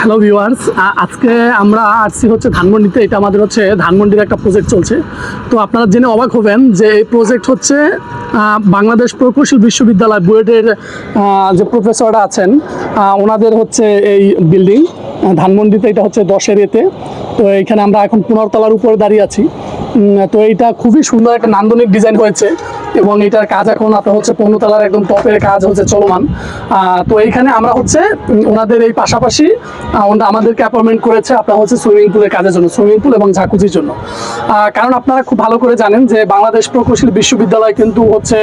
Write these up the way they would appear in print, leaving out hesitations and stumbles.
Hello viewers, আজকে আমরা আসছি হচ্ছে ধানমন্ডিতে। এটা আমাদের হচ্ছে ধানমন্ডির একটা প্রজেক্ট চলছে। তো আপনারা জেনে অবাক হবেন যে এই প্রজেক্ট হচ্ছে বাংলাদেশ প্রকৌশল বিশ্ববিদ্যালয় বুয়েটের যে প্রফেসররা আছেন ওনাদের হচ্ছে এই বিল্ডিং ধানমন্ডিতে। এটা হচ্ছে 10-এর এতে। তো এইখানে আমরা এখন 15 তলার উপরে দাঁড়িয়ে আছি। তো এইটা খুবই সুন্দর একটা নান্দনিক ডিজাইন হয়েছে এবং এটার কাজ এখন আপনার হচ্ছে 15 তলার একদম টপের কাজ হচ্ছে চলমান। তো এইখানে আমরা হচ্ছে ওনাদের এই পাশাপাশি আমাদেরকে অ্যাপয়েন্টমেন্ট করেছে আপনার হচ্ছে সুইমিং পুলের কাজের জন্য, সুইমিং পুল এবং জাকুজির জন্য। কারণ আপনারা খুব ভালো করে জানেন যে বাংলাদেশ প্রকৌশল বিশ্ববিদ্যালয় কিন্তু হচ্ছে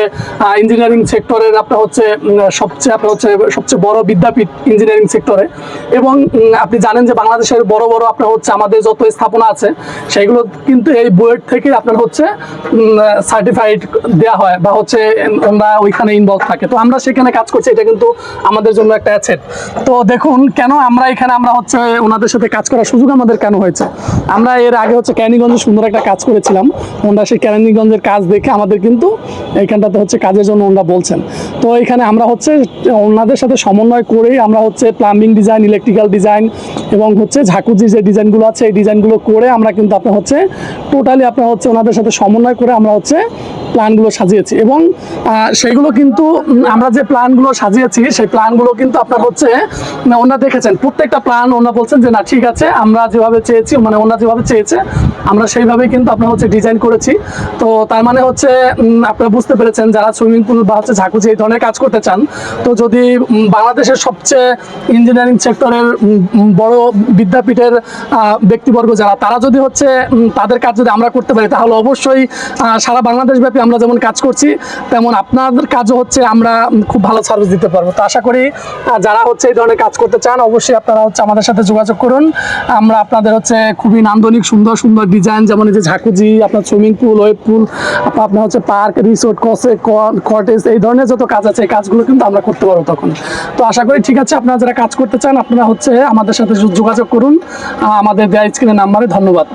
ইঞ্জিনিয়ারিং সেক্টরের আপনার হচ্ছে সবচেয়ে বড় বিদ্যাপীঠ ইঞ্জিনিয়ারিং সেক্টরে। এবং আপনি জানেন যে বাংলাদেশের বড় বড় আপনার হচ্ছে আমাদের যত স্থাপনা আছে সেগুলো কিন্তু এই বুয়েট থেকে আপনার হচ্ছে সার্টিফাইড দেওয়া হয় বা হচ্ছে আমরা ওইখানে ইনভলভ থাকে। তো আমরা সেখানে কাজ করছি, এটা কিন্তু আমাদের জন্য একটা অ্যাসেট। তো দেখুন কেন আমরা এখানে আমরা হচ্ছে ওনাদের সাথে কাজ করার সুযোগ আমাদের কেন হয়েছে। আমরা এর আগে হচ্ছে কেরানীগঞ্জে সুন্দর একটা কাজ করেছিলাম। ওনারা সেই কেরানীগঞ্জের কাজ দেখে আমাদের কিন্তু এইখানটাতে হচ্ছে কাজের জন্য ওনারা বলছেন। তো এখানে আমরা হচ্ছে ওনাদের সাথে সমন্বয় করেই আমরা হচ্ছে প্লাম্বিং ডিজাইন, ইলেকট্রিক্যাল ডিজাইন এবং হচ্ছে ঝাকুজি যে ডিজাইনগুলো আছে এই ডিজাইনগুলো করে আমরা কিন্তু আপনার হচ্ছে টোটালি আপনার হচ্ছে ওনাদের সাথে সমন্বয় করে আমরা হচ্ছে প্ল্যানগুলো সাজিয়েছি। এবং সেগুলো কিন্তু আমরা যে প্ল্যানগুলো সাজিয়েছি সেই প্ল্যানগুলো কিন্তু আপনার হচ্ছে ওনারা দেখেছেন প্রত্যেকটা প্ল্যান। ওনারা বলছেন যে না ঠিক আছে, আমরা যেভাবে চেয়েছি মানে ওনারা যেভাবে চেয়েছে আমরা সেইভাবেই কিন্তু আপনার হচ্ছে ডিজাইন করেছি। তো তার মানে হচ্ছে আপনারা বুঝতে পেরেছেন যারা সুইমিং পুল বা হচ্ছে ঝাকুজি এই ধরনের কাজ করতে চান, তো যদি বাংলাদেশের সবচেয়ে ইঞ্জিনিয়ারিং সেক্টরের বড় বিদ্যাপীঠের ব্যক্তিবর্গ যারা, তারা যদি হচ্ছে তাদের কাজ যদি আমরা করতে পারি তাহলে অবশ্যই সারা বাংলাদেশ ব্যাপী আমরা যেমন কাজ করছি তেমন আপনাদের কাজও হচ্ছে আমরা খুব ভালো সার্ভিস দিতে পারবো। তো আশা করি যারা হচ্ছে এই ধরনের কাজ করতে চান অবশ্যই আপনারা হচ্ছে আমাদের সাথে যোগাযোগ করুন। আমরা আপনাদের হচ্ছে খুবই নান্দনিক সুন্দর সুন্দর ডিজাইন, যেমন এই যে ঝাকুজি, আপনার সুইমিং পুল, ওয়েব পুল, আপনার হচ্ছে পার্ক, রিসোর্ট, কটেজ, এই ধরনের যত কাজ আছে এই কাজগুলো কিন্তু আমরা করতে পারবো তখন। তো আশা করি ঠিক আছে, আপনারা যারা কাজ করতে চান আপনারা হচ্ছে আমাদের সাথে যোগাযোগ করুন আমাদের দেয়া স্ক্রিনের নাম্বারে। ধন্যবাদ।